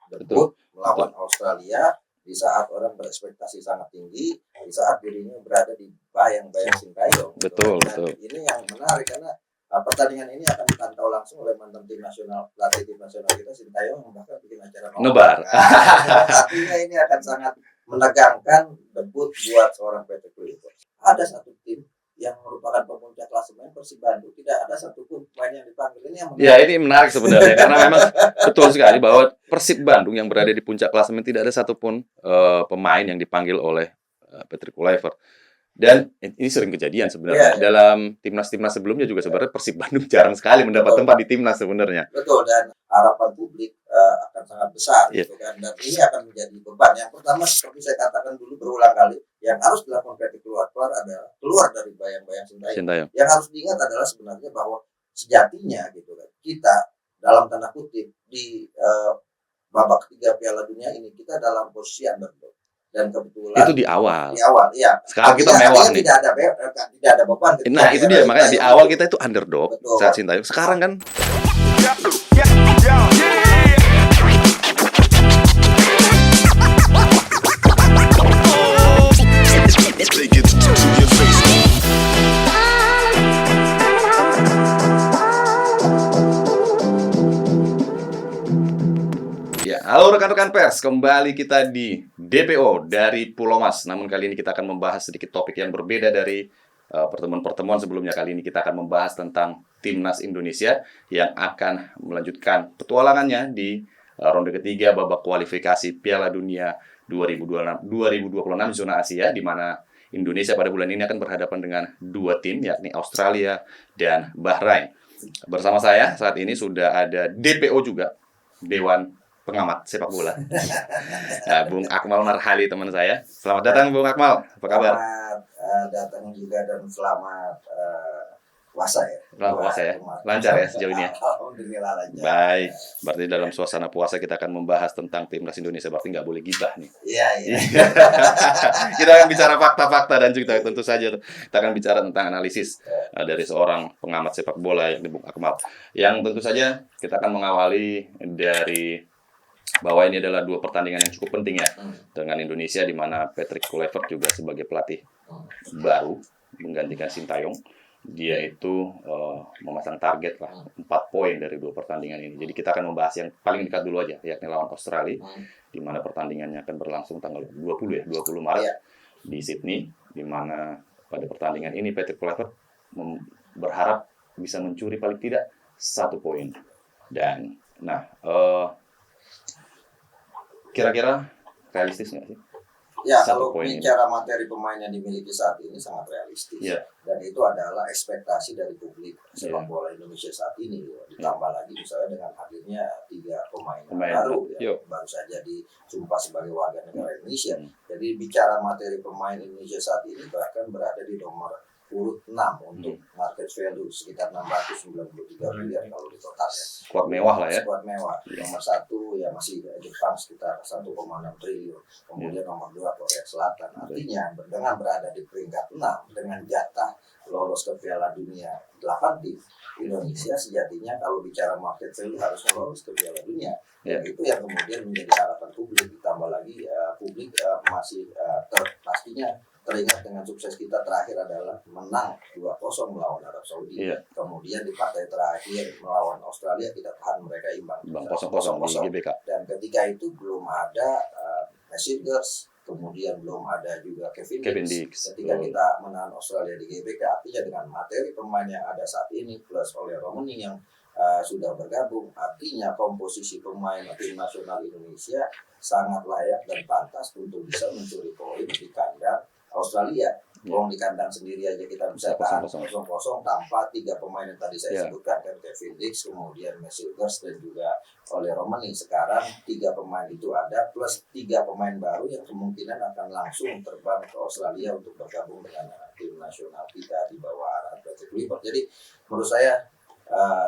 debut melawan Australia di saat orang berekspektasi sangat tinggi, di saat dirinya berada di bayang-bayang Sintayong. Betul. Ini yang menarik karena pertandingan ini akan dipantau langsung oleh mantan pelatih tim nasional kita Sintayong, yang bahkan bikin acara nobar. Artinya ini akan sangat menegangkan debut buat seorang Patrick Kluivert. Ada satu tim yang merupakan pemuncak klasemen, Persib Bandung, tidak ada satupun pemain yang dipanggil. Ini yang menarik. Ya, ini menarik sebenarnya karena memang betul sekali bahwa Persib Bandung yang berada di puncak klasemen tidak ada satupun pemain yang dipanggil oleh Patrick Kluivert. Dan ini sering kejadian sebenarnya. Dalam timnas sebelumnya juga sebenarnya Persib Bandung jarang sekali mendapat tempat di timnas sebenarnya. Betul, dan harapan publik akan sangat besar gitu kan. Dan ini akan menjadi beban. Yang pertama seperti saya katakan dulu berulang kali, yang harus dilakukan Patrick Kluivert adalah keluar dari bayang-bayang Sintayong. Yang harus diingat adalah sebenarnya bahwa sejatinya gitu kan, kita dalam tanda kutip di babak ketiga Piala Dunia ini kita dalam posisi underdog. Dan kebetulan itu di awal, ya. Sekarang kita mewah nih. Tidak ada beban. Nah, itu dia makanya di awal kita itu underdog saat Sintayong. Sekarang kan halo rekan-rekan pers, kembali kita di DPO dari Pulau Mas. Namun kali ini kita akan membahas sedikit topik yang berbeda dari pertemuan-pertemuan sebelumnya. Kali ini kita akan membahas tentang Timnas Indonesia yang akan melanjutkan petualangannya di ronde ketiga babak kualifikasi Piala Dunia 2026 zona Asia, di mana Indonesia pada bulan ini akan berhadapan dengan dua tim, yakni Australia dan Bahrain. Bersama saya saat ini sudah ada DPO juga, Dewan Pengamat Sepak Bola, Bung Akmal Marhali, teman saya. Selamat datang Bung Akmal, apa kabar? Selamat datang juga dan selamat puasa ya. Selamat puasa ya, lancar ya sejauh ini ya? Alhamdulillah lancar. Baik, berarti dalam suasana puasa kita akan membahas tentang Timnas Indonesia, berarti nggak boleh gibah nih. Iya. Kita akan bicara fakta-fakta dan juga tentu saja kita akan bicara tentang analisis dari seorang pengamat sepak bola yakni Bung Akmal. Yang tentu saja kita akan mengawali dari bahwa ini adalah dua pertandingan yang cukup penting ya dengan Indonesia, di mana Patrick Kluivert juga sebagai pelatih baru menggantikan Sintayong. Dia itu memasang target lah 4 poin dari dua pertandingan ini. Jadi kita akan membahas yang paling dekat dulu aja, yakni lawan Australia, di mana pertandingannya akan berlangsung tanggal 20 Maret di Sydney, di mana pada pertandingan ini Patrick Kluivert berharap bisa mencuri paling tidak 1 poin. Dan kira-kira realistis nggak sih? Ya, kalau bicara materi pemain yang dimiliki saat ini sangat realistis. Dan itu adalah ekspektasi dari publik sepak bola Indonesia saat ini. Ditambah lagi misalnya dengan hadirnya 3 pemain baru yang baru saja disumpah sebagai warga negara Indonesia. Jadi bicara materi pemain Indonesia saat ini bahkan berada di nomor urut 6 untuk market value sekitar 693 miliar kalau ditotal ya. Skuad mewah lah ya. Skuad mewah. Nomor 1 ya masih Jepang sekitar 1,6 triliun. Kemudian nomor 2 Korea Selatan. Artinya dengan berada di peringkat 6 dengan jatah lolos ke Piala Dunia 8 tim, Indonesia sejatinya kalau bicara market value harusnya lolos ke Piala Dunia. Itu yang kemudian menjadi harapan publik. Ditambah lagi publik masih pastinya teringat dengan sukses kita terakhir adalah menang 2-0 melawan Arab Saudi. Kemudian di partai terakhir melawan Australia kita tahan mereka imbang 0-0 di GBK. Dan ketika itu belum ada Messingers, kemudian belum ada juga Kevin Dix. Ketika kita menahan Australia di GBK, artinya dengan materi pemain yang ada saat ini plus oleh Romani yang sudah bergabung, artinya komposisi pemain tim nasional Indonesia sangat layak dan pantas untuk bisa mencuri poin di kandang Australia. Di kandang sendiri aja kita bisa tahan 0-0 tanpa 3 pemain yang tadi saya sebutkan kan, Kevin Dix, kemudian Messingers dan juga oleh Romani. Sekarang 3 pemain itu ada plus 3 pemain baru yang kemungkinan akan langsung terbang ke Australia untuk bergabung dengan tim nasional kita di bawah arahan Patrick Kluivert. Jadi menurut saya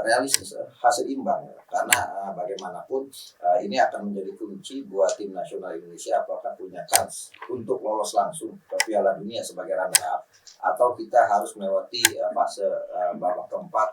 realistis, hasil imbang, karena bagaimanapun ini akan menjadi kunci buat tim nasional Indonesia apakah punya kans untuk lolos langsung ke Piala Dunia sebagai runner up atau kita harus melewati fase babak keempat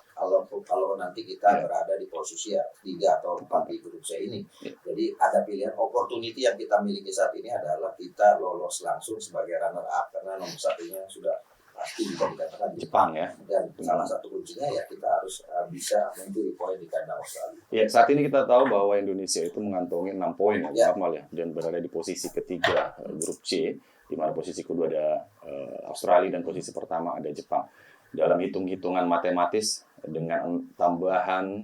kalau nanti kita berada di posisi 3 atau 4 di grup C ini. Jadi ada pilihan opportunity yang kita miliki saat ini adalah kita lolos langsung sebagai runner up karena nomor satunya sudah pasti bisa dikatakan Jepang ya. Dan salah satu kuncinya ya kita harus bisa mencuri poin di kandang Australia. Ya, saat ini kita tahu bahwa Indonesia itu mengantongi 6 poin ya, normal ya, dan berada di posisi ketiga grup C, di mana posisi kedua ada Australia dan posisi pertama ada Jepang. Dalam hitung-hitungan matematis dengan tambahan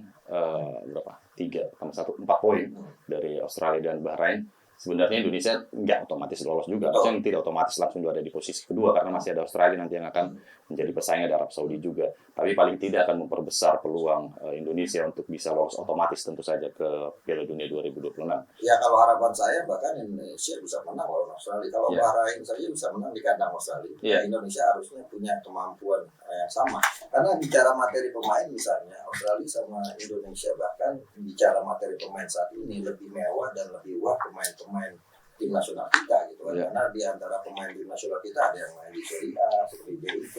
berapa? 4 poin dari Australia dan Bahrain, sebenarnya Indonesia nggak otomatis lolos juga. Maksudnya tidak otomatis langsung ada di posisi kedua karena masih ada Australia nanti yang akan menjadi pesaing, ada Arab Saudi juga. Tapi paling tidak akan memperbesar peluang Indonesia untuk bisa lolos otomatis tentu saja ke Piala Dunia 2026. Ya kalau harapan saya bahkan Indonesia bisa menang lawan Australia. Kalau Bahrain saja bisa menang di kandang Australia. Indonesia harusnya punya kemampuan yang sama. Karena bicara materi pemain misalnya Australia sama Indonesia bahkan bicara materi pemain saat ini lebih mewah dan lebih wah pemain tim nasional kita gitu kan. Karena di antara pemain tim nasional kita ada yang main di Serie A seperti BIK,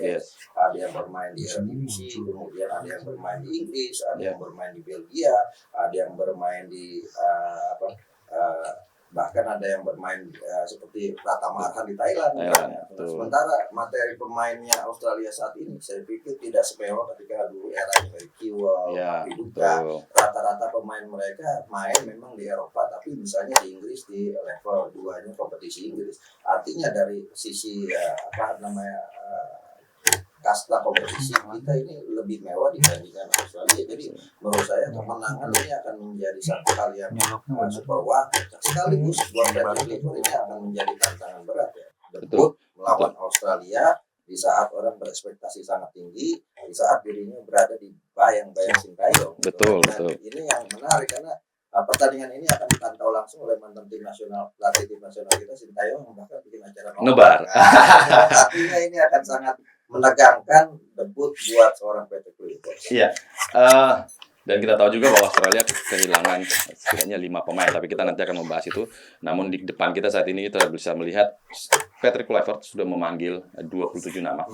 ada yang bermain di Eredivisie, kemudian ada yang bermain di Inggris, ada yang bermain di Belgia, ada yang bermain di bahkan ada yang bermain seperti Pratama Arhan di Thailand. Sementara materi pemainnya Australia saat ini saya pikir tidak semewah ketika dulu eranya kayak Kiwal, Piduka. Rata-rata pemain mereka main memang di Eropa, tapi misalnya di Inggris di level 2-nya kompetisi Inggris. Artinya dari sisi kasta kompetisi kita ini lebih mewah dibandingkan Australia. Jadi menurut saya kemenangan ini akan menjadi satu hal yang super wah. Sekaligus buat Patrick Clifford ini akan menjadi tantangan berat ya. Debut melawan Australia di saat orang berekspektasi sangat tinggi, di saat dirinya berada di bayang-bayang Sintayong. Betul. Ini yang menarik karena pertandingan ini akan dipantau langsung oleh mantan tim nasional, pelatih tim nasional kita Sintayong, bahkan bikin acara nobar. Artinya ini akan sangat menegangkan debut buat seorang Patrick Clifford. Iya. Dan kita tahu juga bahwa Australia kehilangan setidaknya 5 pemain, tapi kita nanti akan membahas itu. Namun di depan kita saat ini kita bisa melihat Patrick Clifford sudah memanggil 27 nama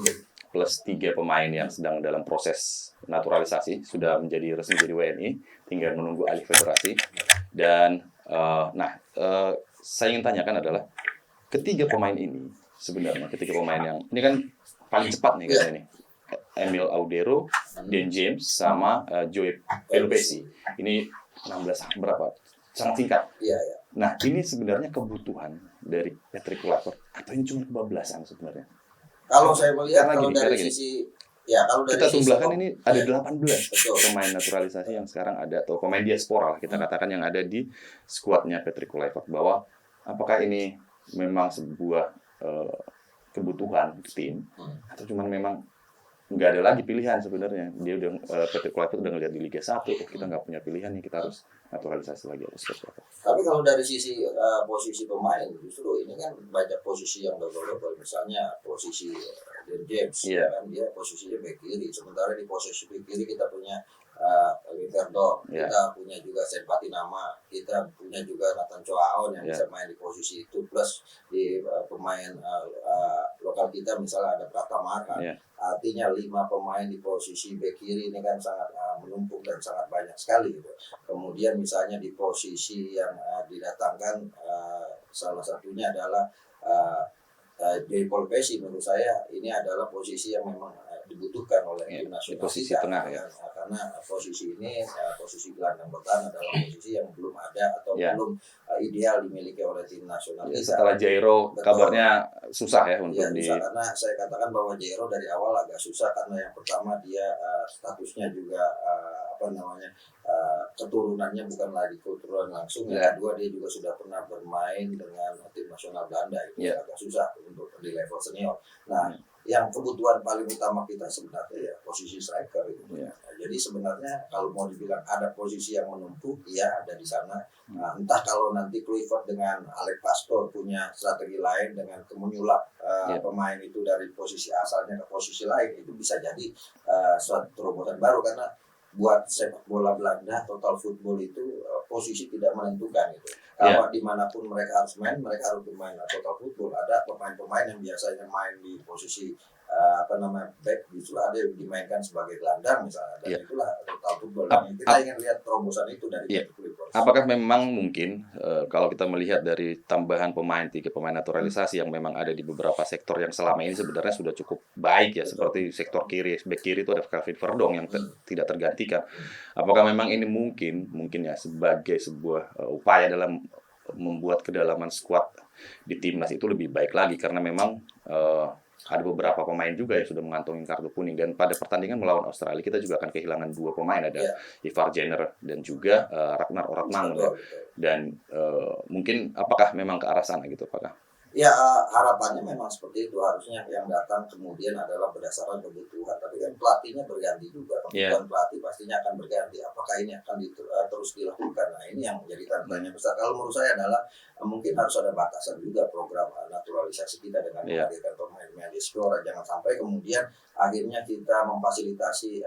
plus 3 pemain yang sedang dalam proses naturalisasi, sudah menjadi resmi jadi WNI, tinggal menunggu alih federasi. Dan saya ingin tanyakan adalah ketiga pemain ini sebenarnya yang ini kan paling cepat nih kayaknya nih. Emil Audero, Dan James, sama Joey Pelupesi. Ini 16 berapa? Sangat singkat. Iya. Nah, ini sebenarnya kebutuhan dari Patrick Clifford atau ini cuma kebablasan sebenarnya? Kalau saya melihat dari sisi kita jumlahkan ini ada 18 pemain naturalisasi yang sekarang ada, atau pemain diaspora lah kita katakan yang ada di skuadnya Patrick Clifford, bahwa apakah ini memang sebuah kebutuhan tim atau cuma memang nggak ada lagi pilihan sebenarnya. Dia udah Patrick Clifford udah ngeliat di Liga 1, kita nggak punya pilihan nih, kita harus naturalisasi lagi atau seperti apa. Tapi kalau dari sisi posisi pemain, justru ini kan banyak posisi yang double-double. Misalnya posisi Dan James, kan dia posisinya bek kiri. Sementara di posisi bek kiri kita punya Verdon, kita punya juga Senpati Nama, kita punya juga Nathan Choaon yang bisa main di posisi itu, plus di pemain lokal kita misalnya ada Pratama Arhan. Artinya 5 pemain di posisi bek kiri ini kan sangat menumpuk dan sangat banyak sekali gitu. Kemudian misalnya di posisi yang didatangkan salah satunya adalah Joey Pelupesi. Menurut saya ini adalah posisi yang memang dibutuhkan oleh tim nasional posisi kita, tengah karena posisi ini posisi gelandang bertahan adalah posisi yang belum ada atau belum ideal dimiliki oleh tim nasional kita. Setelah Jairo kabarnya susah ya untuk susah, karena saya katakan bahwa Jairo dari awal agak susah karena yang pertama dia statusnya juga keturunannya bukan lagi keturunan langsung. Yang kedua dia juga sudah pernah bermain dengan tim nasional Belanda, itu agak susah untuk di level senior. Nah, yang kebutuhan paling utama kita sebenarnya ya posisi striker itu. Jadi sebenarnya kalau mau dibilang ada posisi yang menumpuk, ada di sana. Nah, entah kalau nanti Clifford dengan Alex Pastor punya strategi lain dengan menyulap pemain itu dari posisi asalnya ke posisi lain, itu bisa jadi suatu terobosan baru, karena buat sepak bola Belanda total football itu posisi tidak menentukan gitu. Kalau dimanapun mereka harus main, mereka harus bermain total football. Ada pemain-pemain yang biasanya main di posisi back, justru ada yang dimainkan sebagai gelandang misalnya, dan itulah total football. Kita ingin lihat terobosan itu dari Patrick Kluivert. Apakah memang mungkin kalau kita melihat dari tambahan pemain 3 pemain naturalisasi yang memang ada di beberapa sektor yang selama ini sebenarnya sudah cukup baik ya, seperti sektor kiri, back kiri itu ada Calvin Verdong yang tidak tergantikan. Apakah memang ini mungkin ya sebagai sebuah upaya dalam membuat kedalaman skuad di timnas itu lebih baik lagi, karena memang ada beberapa pemain juga yang sudah mengantongi kartu kuning, dan pada pertandingan melawan Australia kita juga akan kehilangan 2 pemain, ada Ivar Jenner dan juga Ragnar Ortmann ya. Dan mungkin apakah memang ke arah sana gitu, apakah? Ya, harapannya memang seperti itu, harusnya yang datang kemudian adalah berdasarkan kebutuhan, tapi kan pelatihnya berganti juga, kebutuhan pelatih pastinya akan berganti. Apakah ini akan terus dilakukan? Nah, ini yang menjadi tanya besar. Kalau menurut saya adalah mungkin harus ada batasan juga program naturalisasi kita dengan menghadirkan pemain-pemain diaspora. Jangan sampai kemudian akhirnya kita memfasilitasi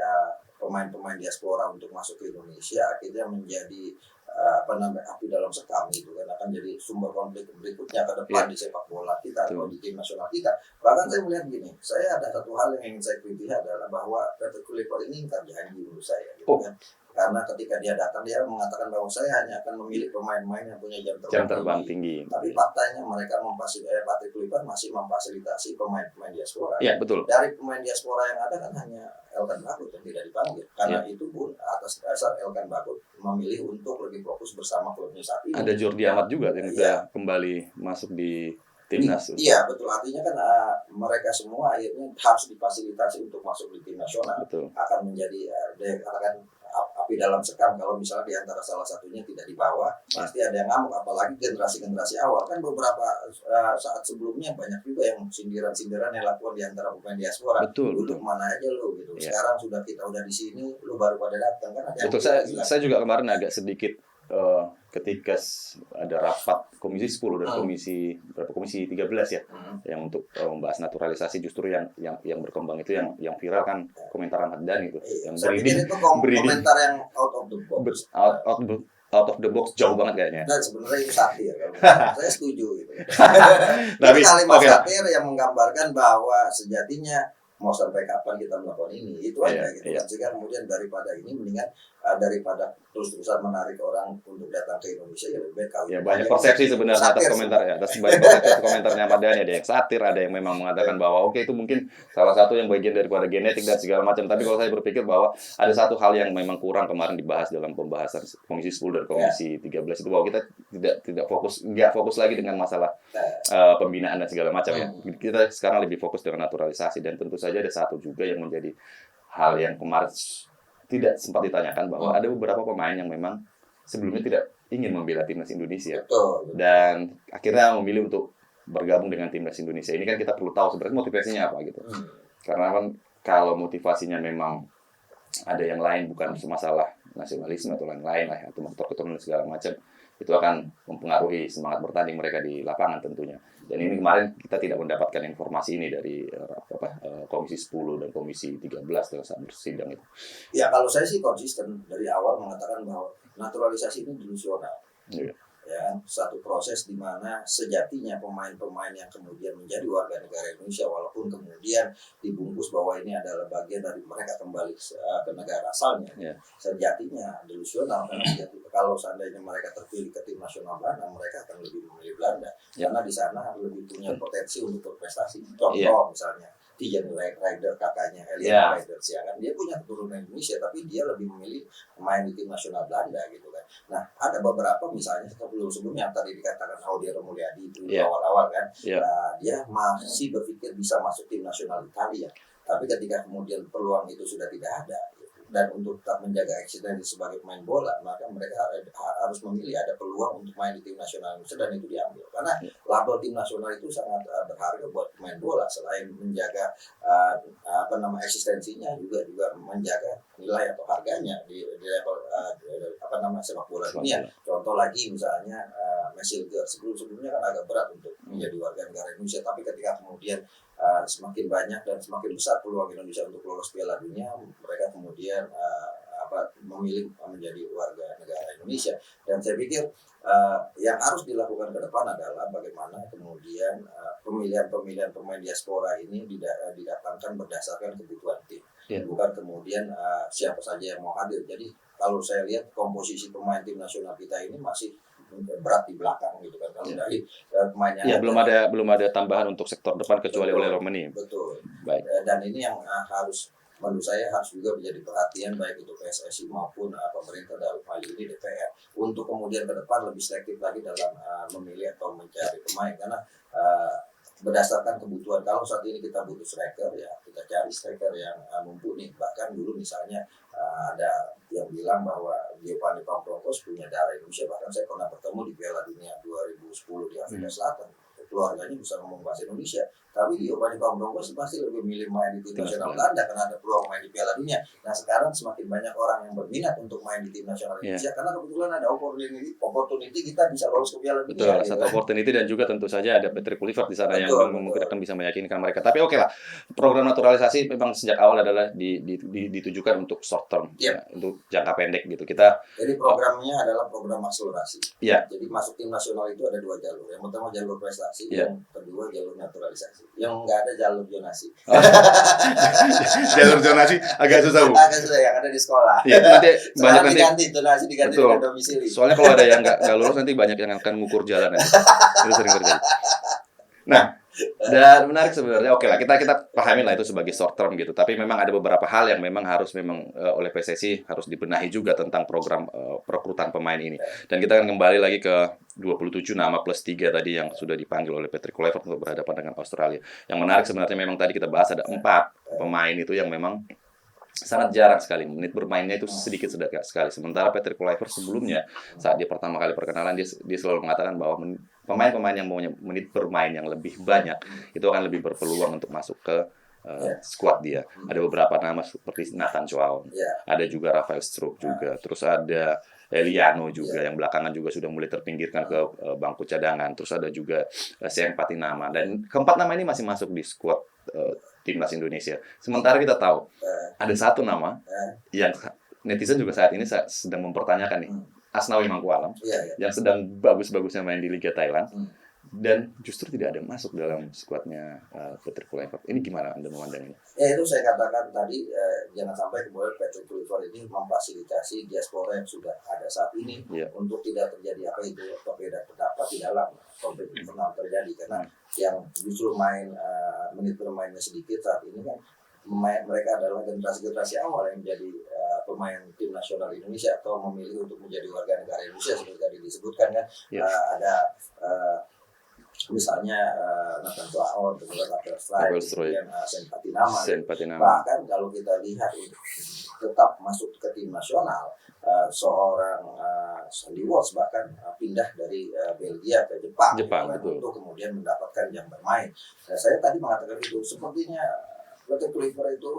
pemain-pemain diaspora untuk masuk ke Indonesia, akhirnya menjadi api dalam sekam gitu kan, akan jadi sumber konflik berikutnya ke depan di sepak bola kita atau di tim nasional kita. Bahkan saya melihat gini, saya ada satu hal yang ingin saya kritik adalah bahwa Patrick Kluivert ini ingkar janji menurut saya gitu kan. Karena ketika dia datang, dia mengatakan bahwa saya hanya akan memilih pemain-pemain yang punya jam terbang tinggi. Tapi faktanya mereka Patrick Kluivert masih memfasilitasi pemain-pemain diaspora. Iya, betul. Dari pemain diaspora yang ada kan hanya Elkan Bagot yang tidak dipanggil. Karena itu pun atas dasar Elkan Bagot memilih untuk lebih fokus bersama klubnya saat ini. Ada Jordi Amat juga yang sudah kembali masuk di timnas. Iya, betul. Artinya kan mereka semua akhirnya harus difasilitasi untuk masuk di tim nasional. Betul. Akan menjadi katakan api dalam sekam kalau misalnya di antara salah satunya tidak dibawa, pasti ada yang ngamuk. Apalagi generasi-generasi awal kan beberapa saat sebelumnya banyak juga yang sindiran-sindiran yang lakukan di antara pemain diaspora. Betul. Lu kemana aja lu gitu. Sekarang sudah kita udah di sini, lu baru pada datang kan ada. Betul. Saya juga kemarin agak sedikit ketika ada rapat Komisi 10 dan Komisi 13 ya, yang untuk membahas naturalisasi, justru yang berkembang itu yang viral kan komentar Ahmad Dhani itu, yang komentar yang out of the box. Out of the box jauh banget kayaknya. Dan sebenarnya itu satir, saya setuju gitu. Tapi kalimat satir yang menggambarkan bahwa sejatinya mau sampai kapan kita melakukan ini, itu aja gitu. Jika kemudian daripada ini mendingan daripada terus-terusan menarik orang untuk datang ke Indonesia, ya lebih baik kawin. Ya, banyak persepsi sebenarnya atas komentar ya, atas banyak persepsi komentarnya padanya, ada yang satir, ada yang memang mengatakan bahwa oke, itu mungkin salah satu yang bagian daripada genetik dan segala macam. Tapi kalau saya berpikir bahwa ada satu hal yang memang kurang kemarin dibahas dalam pembahasan Komisi 10 dan Komisi 13 itu, bahwa kita tidak fokus lagi dengan masalah pembinaan dan segala macam ya. Kita sekarang lebih fokus dengan naturalisasi, dan tentu saja ada satu juga yang menjadi hal yang kemarin tidak sempat ditanyakan, bahwa ada beberapa pemain yang memang sebelumnya tidak ingin membela timnas Indonesia. Betul. Dan akhirnya memilih untuk bergabung dengan timnas Indonesia. Ini kan kita perlu tahu sebenarnya motivasinya apa gitu. Karena kan kalau motivasinya memang ada yang lain, bukan masalah nasionalisme atau lain-lain lah, atau faktor keturunan segala macam, itu akan mempengaruhi semangat bertanding mereka di lapangan tentunya. Dan ini kemarin kita tidak mendapatkan informasi ini dari Komisi 10 dan Komisi 13 dalam saat bersidang itu. Ya, kalau saya sih konsisten dari awal mengatakan bahwa naturalisasi ini delusional. Ya, satu proses di mana sejatinya pemain-pemain yang kemudian menjadi warga negara Indonesia, walaupun kemudian dibungkus bahwa ini adalah bagian dari mereka kembali ke negara asalnya, sejatinya delusional. Karena kalau seandainya mereka terpilih ke tim nasional Belanda, mereka akan lebih memilih Belanda, karena di sana lebih punya potensi untuk berprestasi. Contoh misalnya Tijan Rider, kakaknya Elian Rider, kan dia punya keturunan Indonesia, tapi dia lebih memilih main di tim nasional Belanda gitu kan. Nah, ada beberapa misalnya sebelumnya tadi dikatakan Audiero Mulyadi itu awal-awal kan, dia masih berpikir bisa masuk tim nasional Italia, tapi ketika kemudian peluang itu sudah tidak ada, dan untuk tetap menjaga eksistensi sebagai pemain bola, maka mereka harus memilih ada peluang untuk main di tim nasional Indonesia, dan itu diambil karena label tim nasional itu sangat berharga buat pemain bola. Selain menjaga eksistensinya, juga menjaga nilai atau harganya di level sepak bola dunia. Contoh lagi misalnya Messilger, sebelumnya kan agak berat untuk menjadi warga negara Indonesia, tapi ketika kemudian semakin banyak dan semakin besar peluang Indonesia untuk lolos Piala Dunia, mereka kemudian memilih menjadi warga negara Indonesia. Indonesia. Dan saya pikir yang harus dilakukan ke depan adalah bagaimana kemudian pemilihan pemain diaspora ini didatangkan berdasarkan kebutuhan tim, bukan kemudian siapa saja yang mau hadir. Jadi kalau saya lihat komposisi pemain tim nasional kita ini masih berat di belakang gitu kan, kalau dari pemainnya. Ya, belum ada tambahan untuk sektor depan kecuali oleh Romani. Betul. Baik. Dan ini yang harus, menurut saya harus juga menjadi perhatian baik itu PSSI maupun pemerintah dalam hal ini DPR untuk kemudian ke depan lebih selektif lagi dalam memilih atau mencari pemain, karena berdasarkan kebutuhan. Kalau saat ini kita butuh striker, ya kita cari striker yang mumpuni. Bahkan dulu misalnya ada yang bilang bahwa Giovanni Pamprongkos punya darah Indonesia. Bahkan saya pernah bertemu di Piala Dunia 2010 di Afrika Selatan. Keluarganya bisa ngomong bahasa Indonesia, tapi Giovanni Pamprongkos pasti lebih milih main di tim nasional Belanda karena ada peluang main di Piala Dunia. Nah sekarang semakin banyak orang yang berminat untuk main di tim nasional Indonesia karena kebetulan ada opportunity kita bisa lolos ke Piala Dunia. Betul, satu opportunity, dan juga tentu saja ada Patrick Kluivert di sana yang mungkin akan bisa meyakinkan mereka. Tapi oke lah, program naturalisasi memang sejak awal adalah ditujukan untuk short term, untuk jangka pendek gitu. Jadi programnya adalah program akselerasi. Jadi masuk tim nasional itu ada 2 jalur. Yang pertama jalur prestasi, yang kedua jalur naturalisasi. Yang nggak ada jalur zonasi. Jalur zonasi agak susah, Bu. Agak susah, yang ada di sekolah. Ya, nanti banyak diganti zonasi diganti dengan domisili. Soalnya kalau ada yang nggak lulus nanti banyak yang akan ngukur jalan nanti. Itu sering terjadi. Nah, dan menarik sebenarnya. Oke lah, kita pahami lah itu sebagai short term gitu. Tapi memang ada beberapa hal yang memang harus oleh PSSI harus dibenahi juga tentang program perekrutan pemain ini. Dan kita akan kembali lagi ke 27 nama plus 3 tadi yang sudah dipanggil oleh Patrick Kluivert untuk berhadapan dengan Australia. Yang menarik sebenarnya memang tadi kita bahas ada 4 pemain itu yang memang sangat jarang sekali, menit bermainnya itu sedikit sekali. Sementara Patrick Kluivert sebelumnya saat dia pertama kali perkenalan dia selalu mengatakan bahwa pemain-pemain yang punya menit bermain yang lebih banyak itu akan lebih berpeluang untuk masuk ke squad dia. Ada beberapa nama seperti Nathan Chow, ada juga Rafael Struijk juga, terus ada Eliano juga yang belakangan juga sudah mulai terpinggirkan ke bangku cadangan. Terus ada juga Seng Patinama, dan keempat nama ini masih masuk di squad timnas Indonesia. Sementara kita tahu ada satu nama yang netizen juga saat ini sedang mempertanyakan nih, Asnawi Mangkualam, yang sedang bagus-bagusnya main di Liga Thailand, dan justru tidak ada masuk dalam skuadnya Patrick Kluivert. Ini gimana Anda memandangnya? Ya itu saya katakan tadi, jangan sampai kemudian Patrick Kluivert ini memfasilitasi diaspora yang sudah ada saat ini untuk tidak terjadi perbedaan pendapat di dalam kompetisi internal terjadi, karena yang justru menit bermainnya sedikit saat ini kan mereka adalah generasi awal yang menjadi pemain tim nasional Indonesia atau memilih untuk menjadi warga negara Indonesia seperti tadi disebutkan kan. Ada misalnya Nathan Chow, kemudian Rafael Struijk, kemudian Seng Patinama. Bahkan kalau kita lihat tetap masuk ke tim nasional, seorang Sandy Walsh bahkan pindah dari Belgia ke Jepang untuk kemudian mendapatkan jam bermain. Nah, saya tadi mengatakan itu sepertinya Patrick Kluivert itu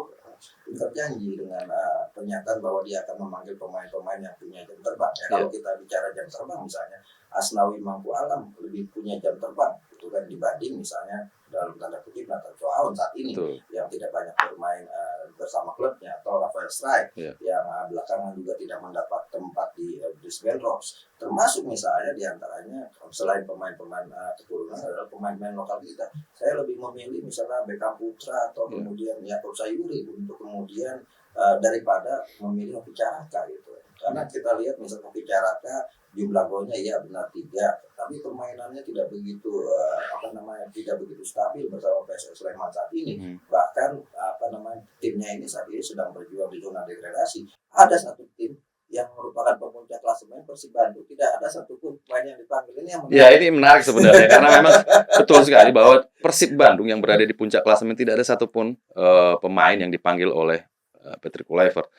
terjanji dengan pernyataan bahwa dia akan memanggil pemain-pemain yang punya jam terbang. Kalau kita bicara jam terbang misalnya, Asnawi Mangkualam lebih punya jam terbang itu kan dibanding misalnya dalam tanda kutip Nathan Chow saat ini yang tidak banyak bermain bersama klubnya, atau Rafael Struijk yang belakangan juga tidak mendapat tempat di Brisbane Roars. Termasuk misalnya diantaranya selain pemain-pemain keturunan adalah pemain-pemain lokal kita. Saya lebih memilih misalnya Beckham Putra atau kemudian Yaakob Sayuri untuk kemudian daripada memilih Hoki Caraka gitu. Karena kita lihat misalnya Hoki Caraka jumlah golnya benar 3, tapi permainannya tidak begitu tidak begitu stabil bersama PSS Sleman saat ini. Bahkan timnya ini saat ini sedang berjuang di zona degradasi. Ada satu tim yang merupakan pemuncak klasemen, Persib Bandung, tidak ada satupun pemain yang dipanggil. Ini menarik sebenarnya karena memang betul sekali bahwa Persib Bandung yang berada di puncak klasemen tidak ada satupun pemain yang dipanggil oleh Patrick Kluivert.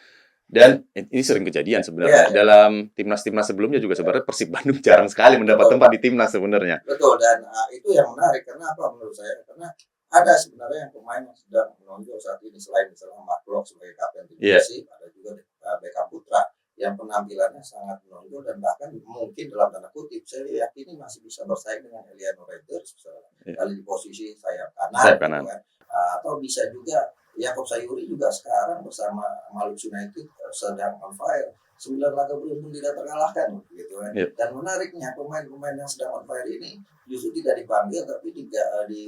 Dan ini sering kejadian sebenarnya dalam timnas sebelumnya juga sebenarnya Persib Bandung jarang sekali mendapat tempat di timnas sebenarnya. Betul, dan itu yang menarik. Karena apa menurut saya? Karena ada sebenarnya yang pemain yang sedang menonjol saat ini selain misalnya Mark Locke sebagai kapten tim Persib, ada juga Beckham Putra yang penampilannya sangat menonjol dan bahkan mungkin dalam tanda kutip saya yakini masih bisa bersaing dengan Eliano Reuters kali di posisi sayap kanan. Kan? Atau bisa juga Yaakob Sayuri juga sekarang bersama Maluku United sedang on fire. laga beruntun tidak terkalahkan gitu kan. Yep. Dan menariknya pemain-pemain yang sedang on fire ini justru tidak dipanggil, tapi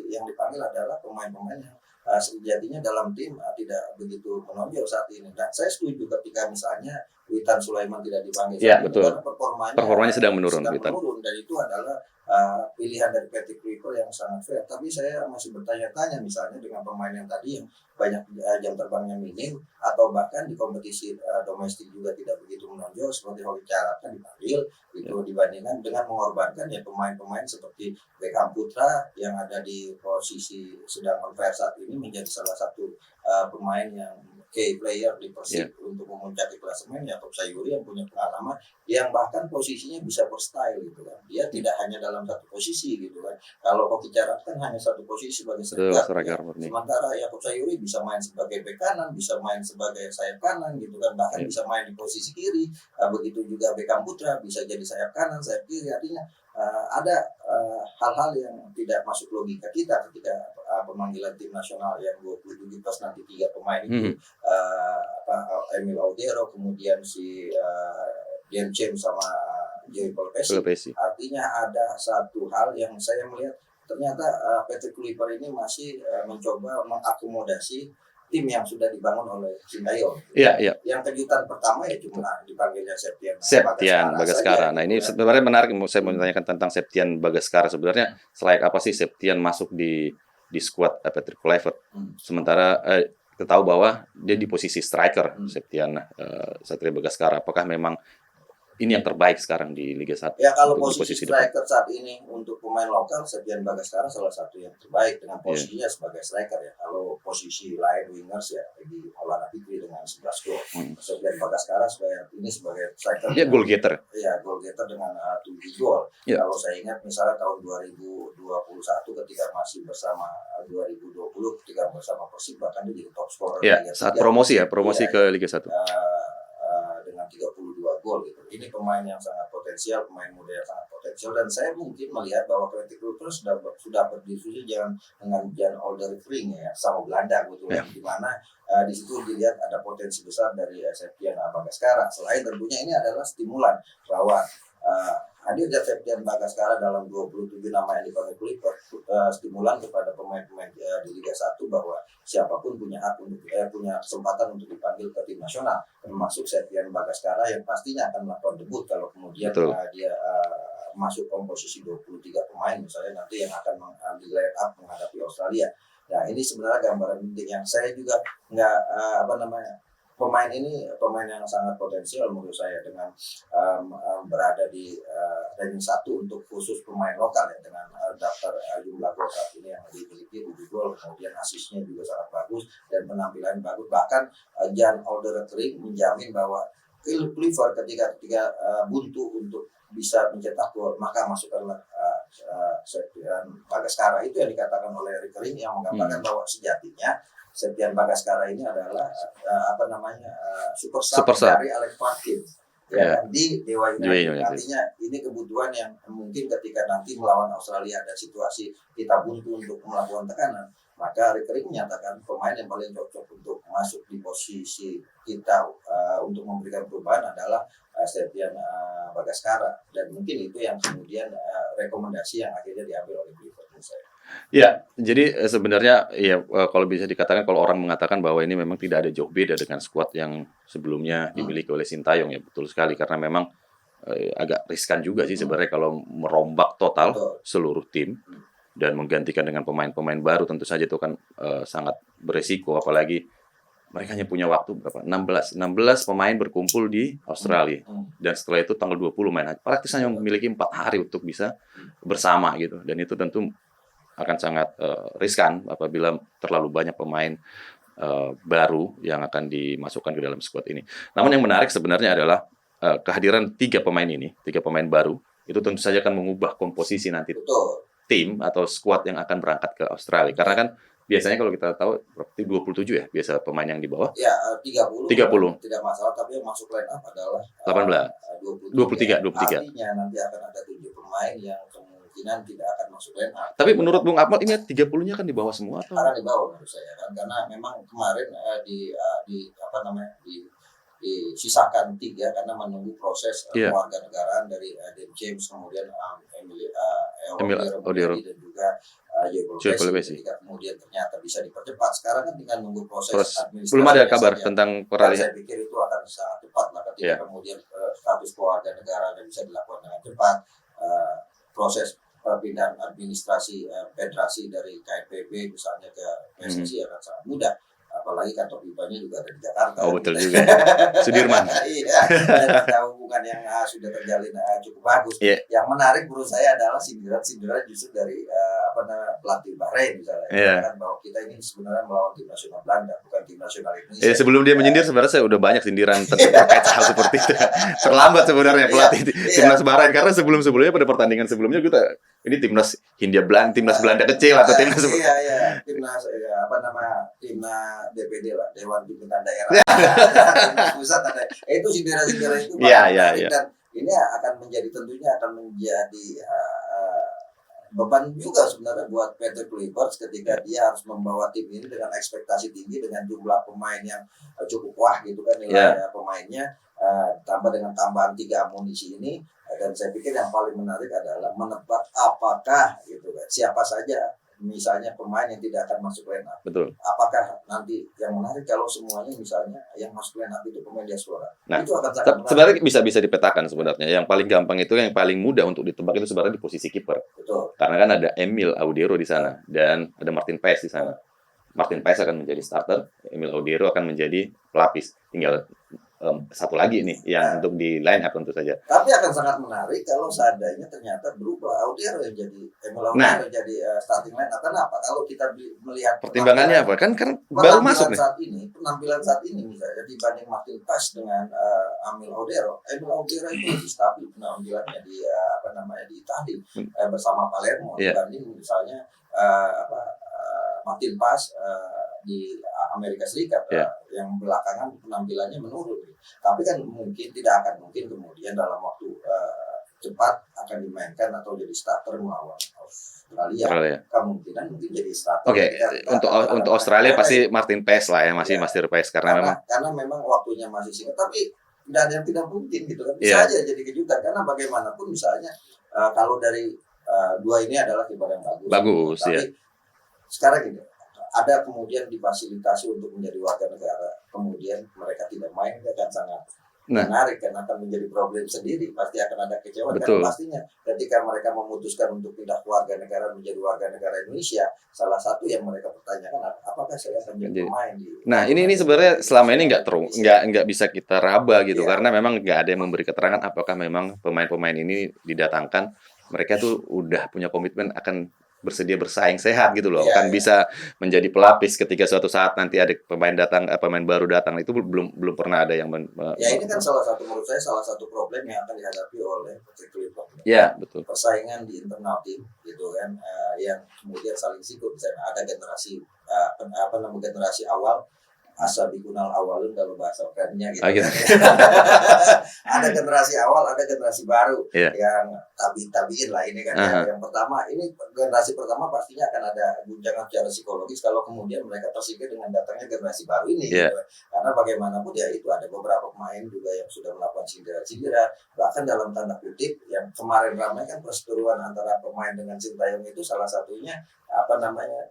yang dipanggil adalah pemain-pemain yang sejatinya dalam tim tidak begitu menonjol saat ini. Dan saya setuju ketika misalnya Witan Sulaiman tidak dipanggil Ya, saat betul. ini karena performanya sedang menurun. dan itu adalah pilihan dari Patrick Kluivert yang sangat fair. Tapi saya masih bertanya-tanya misalnya dengan pemain yang tadi yang banyak jam terbangnya minim atau bahkan di kompetisi domestik juga tidak begitu menonjol seperti Hoki Caraka dipanggil itu dibandingkan dengan mengorbankan ya pemain-pemain seperti Beckham Putra yang ada di posisi sedang on fire saat ini menjadi salah satu pemain yang key player di Persib untuk memuncaki klasemen, Yaakob Sayuri yang punya pengalaman yang bahkan posisinya bisa berstyle gitu kan. Dia tidak hanya dalam satu posisi gitu kan. Kalau Hoki Caraka kan hanya satu posisi sebagai striker. Sementara Yaakob Sayuri bisa main sebagai bek kanan, bisa main sebagai sayap kanan gitu kan, bahkan bisa main di posisi kiri. Begitu juga Beckham Putra bisa jadi sayap kanan, sayap kiri. Artinya ada hal-hal yang tidak masuk logika kita ketika pemanggilan tim nasional yang 27 plus nanti 3 pemain itu Emil Audero, kemudian si Dian James sama Joey Polpesi. Artinya ada satu hal yang saya melihat ternyata Patrick Kluivert ini masih mencoba mengakomodasi tim yang sudah dibangun oleh Sintayong. Iya. Yang kejutan pertama ya cuma dipanggilnya Septian Bagaskara. Nah ini sebenarnya menarik, saya mau menanyakan tentang Septian Bagaskara. Sebenarnya selain apa sih Septian masuk di squad Patrick Kluivert? Sementara kita tahu bahwa dia di posisi striker, Septian Satria Bagaskara. Apakah memang ini yang terbaik sekarang di Liga 1? Ya kalau posisi striker saat ini untuk pemain lokal, Septian Bagaskara salah satu yang terbaik dengan posisinya sebagai striker ya. Kalau posisi lain wingers ya di Maulana Fikri dengan 11 gol. Septian Bagaskara sebagai striker. Dia goal getter. Iya, goal getter dengan 7 gol. Kalau saya ingat misalnya tahun 2021 ketika masih bersama 2020 ketika bersama Persib bahkan dia jadi top scorer Liga 3. Saat promosi ke Liga 1. Dengan 32 gol gitu. Ini pemain yang sangat potensial, pemain muda yang sangat potensial, dan saya mungkin melihat bahwa Patrick Kluivert sudah berdiskusi dengan Jan Oldervring ya sama Belanda gitu di mana di situ dilihat ada potensi besar dari Septian Bagaskara. Selain tentunya ini adalah stimulan bahwa hadirnya Septian Bagaskara dalam 27 nama yang dipanggil Kluivert stimulan kepada pemain-pemain di Liga 1 bahwa siapapun punya hak untuk punya kesempatan untuk dipanggil ke tim nasional, termasuk Septian Bagaskara yang pastinya akan melakukan debut kalau kemudian dia masuk komposisi 23 pemain misalnya nanti yang akan di line up menghadapi Australia. Nah ini sebenarnya gambaran penting yang saya juga pemain ini pemain yang sangat potensial menurut saya dengan berada di ranking 1 untuk khusus pemain lokal ya, dengan daftar jumlah gol saat ini yang dimiliki 7 gol, kemudian asisnya juga sangat bagus dan penampilan bagus. Bahkan Jan Oldervring menjamin bahwa Kluivert ketika buntu untuk bisa mencetak gol maka masukkanlah Septian Bagaskara. Itu yang dikatakan oleh Rickering yang menggambarkan bahwa sejatinya Septian Bagaskara ini adalah super sub dari Alex Martin di Dewa United. Artinya ini kebutuhan yang mungkin ketika nanti melawan Australia ada situasi kita buntu untuk melakukan tekanan, maka Rickering menyatakan pemain yang paling cocok untuk masuk di posisi kita untuk memberikan perubahan adalah Septian Bagaskara, dan mungkin itu yang kemudian rekomendasi yang akhirnya diambil oleh Kluivert menurut saya. Ya, jadi sebenarnya ya kalau bisa dikatakan, kalau orang mengatakan bahwa ini memang tidak ada jauh beda dengan skuad yang sebelumnya dimiliki oleh Sintayong, ya betul sekali, karena memang agak riskan juga sih sebenarnya kalau merombak total seluruh tim dan menggantikan dengan pemain-pemain baru. Tentu saja itu kan sangat beresiko, apalagi mereka hanya punya waktu berapa? 16 pemain berkumpul di Australia. Dan setelah itu tanggal 20 main. Praktis hanya memiliki 4 hari untuk bisa bersama gitu. Dan itu tentu akan sangat riskan apabila terlalu banyak pemain baru yang akan dimasukkan ke dalam skuad ini. Namun yang menarik sebenarnya adalah kehadiran 3 pemain ini, 3 pemain baru, itu tentu saja akan mengubah komposisi nanti tim atau skuad yang akan berangkat ke Australia. Karena kan biasanya kalau kita tahu berarti 27 ya biasa pemain yang dibawa. Ya, 30. Tidak masalah, tapi yang masuk line up adalah 23. Artinya nanti akan ada 7 pemain yang kemungkinan tidak akan masuk line up. Tapi menurut Bung Akmal ini 30-nya kan di bawah semua atau? Akan di bawah menurut saya kan, karena memang kemarin di disisakan 3 karena menunggu proses kewarganegaraan dari Dan James, kemudian Emil Odero dan juga ketika kemudian ternyata bisa dipercepat. Sekarang kan tinggal nunggu proses administrasi. Belum ada kabar tentang peralihan. Saya pikir itu akan sangat cepat lah ketika kemudian status kewarganegaraan bisa dilakukan dengan cepat. Proses perpindahan administrasi federasi dari KNPB misalnya ke PSSI akan sangat mudah. Apalagi kantor FIBA-nya juga ada di Jakarta. Oh betul juga. Sudirman. Iya. Dan ada hubungan yang sudah terjalin cukup bagus. Yeah. Yang menarik menurut saya adalah sindiran justru dari pelatih Bahrain misalnya. Kan bahwa kita ini sebenarnya melawan tim nasional Belanda, bukan tim nasional Indonesia. Sebelum dia menyindir sebenarnya saya udah banyak sindiran terkait hal seperti itu. Terlambat sebenarnya pelatih timnas Bahrain karena sebelumnya pada pertandingan sebelumnya kita ini timnas Hindia Belanda, timnas Belanda kecil atau timnas timnas timnas DPD lah, Dewan Pimpinan Daerah. Timnas pusat ada. Itu sindiran-sindiran itu dan ini akan menjadi beban juga sebenarnya buat Patrick Kluivert ketika dia harus membawa tim ini dengan ekspektasi tinggi dengan jumlah pemain yang cukup wah gitu kan nilai pemainnya tambah dengan tambahan 3 amunisi ini. Dan saya pikir yang paling menarik adalah menebak apakah gitu kan siapa saja misalnya pemain yang tidak akan masuk line up. Betul. Apakah nanti yang menarik kalau semuanya misalnya yang masuk line up itu pemain diaspora. Nah, itu akan sangat sebenarnya bisa dipetakan sebenarnya. Yang paling gampang itu yang paling mudah untuk ditebak itu sebenarnya di posisi kiper. Betul. Karena kan ada Emil Odero di sana dan ada Martin Paes di sana. Martin Paes akan menjadi starter, Emil Odero akan menjadi pelapis. Tinggal satu lagi nih yang untuk di line up tentu saja. Tapi akan sangat menarik kalau seandainya ternyata berubah Odero yang jadi Odero jadi starting line up. Kenapa? Kalau kita melihat pertimbangannya apa? Kan baru masuk nih. Penampilan saat ini misalnya dibanding Martin Paes dengan Emil Odero itu lebih stabil penampilannya di di Italia bersama Palermo dibanding misalnya Martin Paes di Amerika Serikat yang belakangan penampilannya menurun. Tapi kan tidak akan mungkin kemudian dalam waktu cepat akan dimainkan atau jadi starter melawan Australia. Kemungkinan mungkin jadi starter. Untuk Australia pasti Martin Paes lah ya, masih Paes karena memang waktunya masih singkat. Tapi tidak ada yang tidak mungkin gitu kan. Bisa aja jadi kejutan karena bagaimanapun misalnya kalau dari dua ini adalah kiper yang bagus. Tapi sekarang ini ada kemudian difasilitasi untuk menjadi warga negara, kemudian mereka tidak main, akan sangat menarik kan, akan menjadi problem sendiri, pasti akan ada kecewaan. Karena pastinya ketika mereka memutuskan untuk pindah warga negara menjadi warga negara Indonesia, salah satu yang mereka pertanyakan apakah saya akan menjadi pemain di. Nah ini sebenarnya selama ini nggak bisa kita raba gitu karena memang nggak ada yang memberi keterangan apakah memang pemain-pemain ini didatangkan mereka tuh udah punya komitmen akan bersedia bersaing sehat gitu loh, akan bisa menjadi pelapis ketika suatu saat nanti ada pemain baru datang. Itu belum pernah ada yang ini kan menurut saya salah satu problem yang akan dihadapi oleh Patrick Kluivert. Ya betul. Persaingan di internal tim gitu kan, yang kemudian saling sikut. Misalnya ada generasi generasi awal asabikunal awalun kalau bahasa kerennya gitu. Ada generasi awal, ada generasi baru yang tabiin lah ini kan. Yang pertama ini generasi pertama pastinya akan ada guncangan secara psikologis kalau kemudian mereka tersingkir dengan datangnya generasi baru ini. Gitu. Karena bagaimanapun itu ada beberapa pemain juga yang sudah melakukan sindiran, bahkan dalam tanda kutip yang kemarin ramai kan perseteruan antara pemain dengan Sintayong itu salah satunya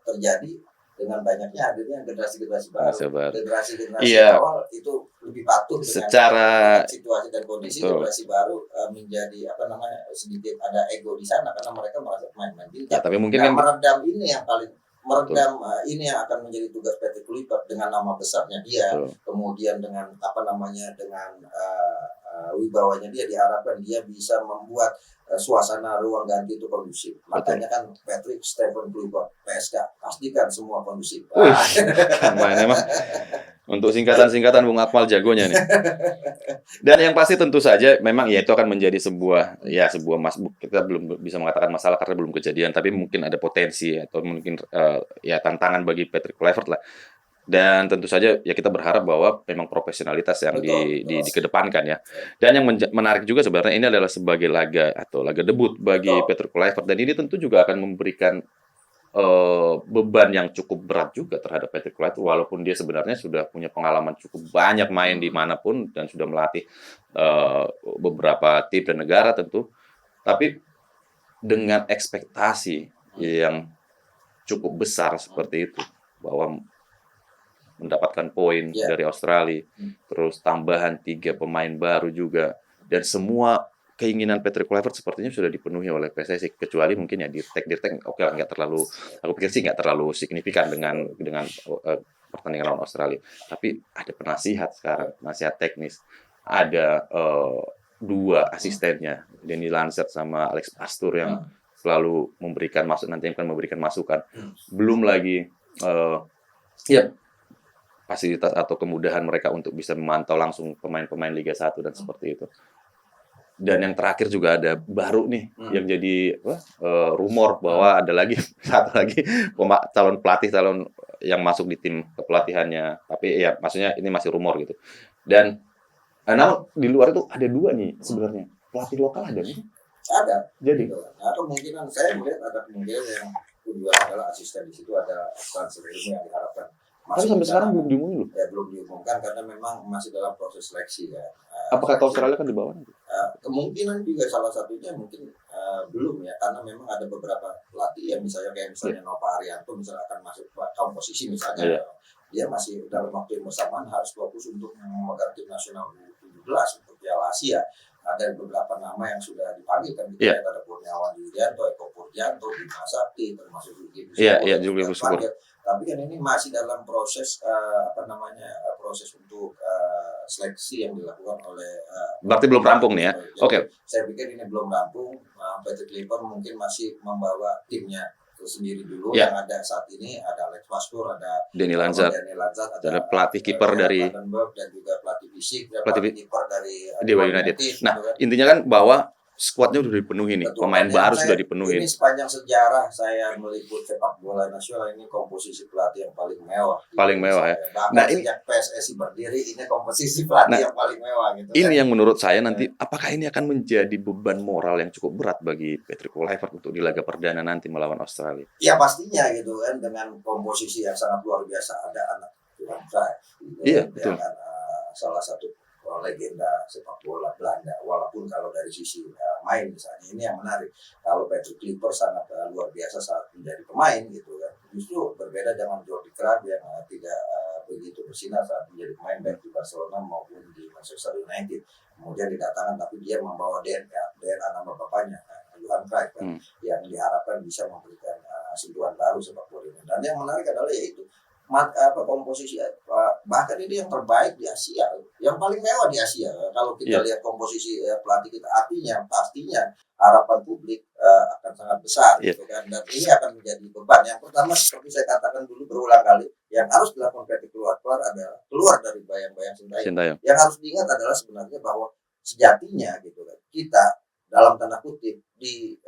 terjadi dengan banyaknya hadirnya generasi-generasi baru. Generasi awal itu lebih patuh dengan situasi dan kondisi. Generasi baru menjadi sedikit ada ego di sana karena mereka merasa pemain-pemain bintang. Tapi mungkin meredam ini yang paling ini yang akan menjadi tugas Patrick Kluivert dengan nama besarnya dia. Kemudian dengan dengan wibawanya dia diharapkan dia bisa membuat suasana ruang ganti itu kondusif. Makanya kan Patrick Stephen Kluivert PSK pastikan semua kondusif. Emang untuk singkatan Bung Akmal jagonya nih. Dan yang pasti tentu saja memang itu akan menjadi sebuah kita belum bisa mengatakan masalah karena belum kejadian, tapi mungkin ada potensi atau mungkin tantangan bagi Patrick Kluivert lah. Dan tentu saja kita berharap bahwa memang profesionalitas yang dikedepankan ya. Dan yang menarik juga sebenarnya ini adalah sebagai laga debut bagi Patrick Kluivert, dan ini tentu juga akan memberikan beban yang cukup berat juga terhadap Patrick Kluivert, walaupun dia sebenarnya sudah punya pengalaman cukup banyak main dimanapun dan sudah melatih beberapa tim dan negara tentu, tapi dengan ekspektasi yang cukup besar seperti itu, bahwa mendapatkan poin dari Australia, terus tambahan 3 pemain baru juga, dan semua keinginan Patrick Kluivert sepertinya sudah dipenuhi oleh PSSI, kecuali mungkin ya di tag oke lah, nggak terlalu, aku pikir sih nggak terlalu signifikan dengan pertandingan lawan Australia. Tapi ada penasihat sekarang, penasihat teknis, ada 2 asistennya, Danny Lancet sama Alex Pastur yang selalu memberikan masukan, belum lagi fasilitas atau kemudahan mereka untuk bisa memantau langsung pemain-pemain Liga 1 dan seperti itu. Dan yang terakhir juga ada baru nih yang jadi rumor bahwa ada lagi satu lagi calon pelatih yang masuk di tim kepelatihannya, tapi ya maksudnya ini masih rumor gitu. Dan namun di luar itu ada 2 nih sebenarnya pelatih lokal ada nih. Ada. Jadi kemungkinan saya melihat ada kemungkinan yang kedua adalah asisten di situ, ada transfer ilmu yang diharapkan. Tapi sampai sekarang belum diumumin loh. Ya, belum diumumkan karena memang masih dalam proses seleksi ya. Apakah Australia kan di bawah? Kemungkinan juga salah satunya mungkin belum ya, karena memang ada beberapa pelatih yang misalnya Nova Arianto misalnya akan masuk komposisi misalnya, dia masih dalam waktu yang bersamaan harus fokus untuk memegang tim nasional U17 untuk Piala Asia. Ada beberapa nama yang sudah dipanggil kan, ada Kurniawan Widianto, Eko Purjanto, Bima Sakti, termasuk Julio Busur. Tapi kan ini masih dalam proses proses untuk seleksi yang dilakukan oleh. Berarti belum rampung nih ya? Oke. Saya pikir ini belum rampung. Patrick Kluivert mungkin masih membawa timnya sendiri dulu. Yang ada saat ini ada Alex Pastur, ada Danny Lancet, ada pelatih kiper dari dan juga pelatih fisik, pelatih kiper dari Dewa United. Nah, intinya kan bahwa skuadnya sudah dipenuhi nih, pemain baru sudah dipenuhi. Ini sepanjang sejarah saya meliput sepak bola nasional, ini komposisi pelatih yang paling mewah. Paling mewah ya. Bahkan sejak PSSI berdiri, ini komposisi pelatih yang paling mewah gitu. Ini yang menurut saya nanti, apakah ini akan menjadi beban moral yang cukup berat bagi Patrick Kluivert untuk di laga perdana nanti melawan Australia? Ya pastinya gitu kan, dengan komposisi yang sangat luar biasa. Ada anak Johan Cruyff, betul. Salah satu legenda sepak bola Belanda, walaupun kalau dari sisi main misalnya, ini yang menarik. Kalau Patrick Kluivert sangat luar biasa saat menjadi pemain gitu kan, justru berbeda dengan Jordi Cruyff yang tidak begitu bersinar saat menjadi pemain baik di Barcelona maupun di Manchester United. Kemudian didatangkan, tapi dia membawa DNA nama bapaknya, Johan Cruyff kan, yang diharapkan bisa memberikan sentuhan baru sepak bola ini. Dan yang menarik adalah yaitu komposisi bahkan ini yang terbaik di Asia, yang paling mewah di Asia. Kalau kita lihat komposisi pelatih kita, artinya pastinya harapan publik akan sangat besar gitu kan, dan ini akan menjadi beban. Yang pertama seperti saya katakan dulu berulang kali, yang harus dilakukan Patrick Kluivert adalah keluar dari bayang-bayang Sintayong. Yang harus diingat adalah sebenarnya bahwa sejatinya gitu kan, kita dalam tanda kutip di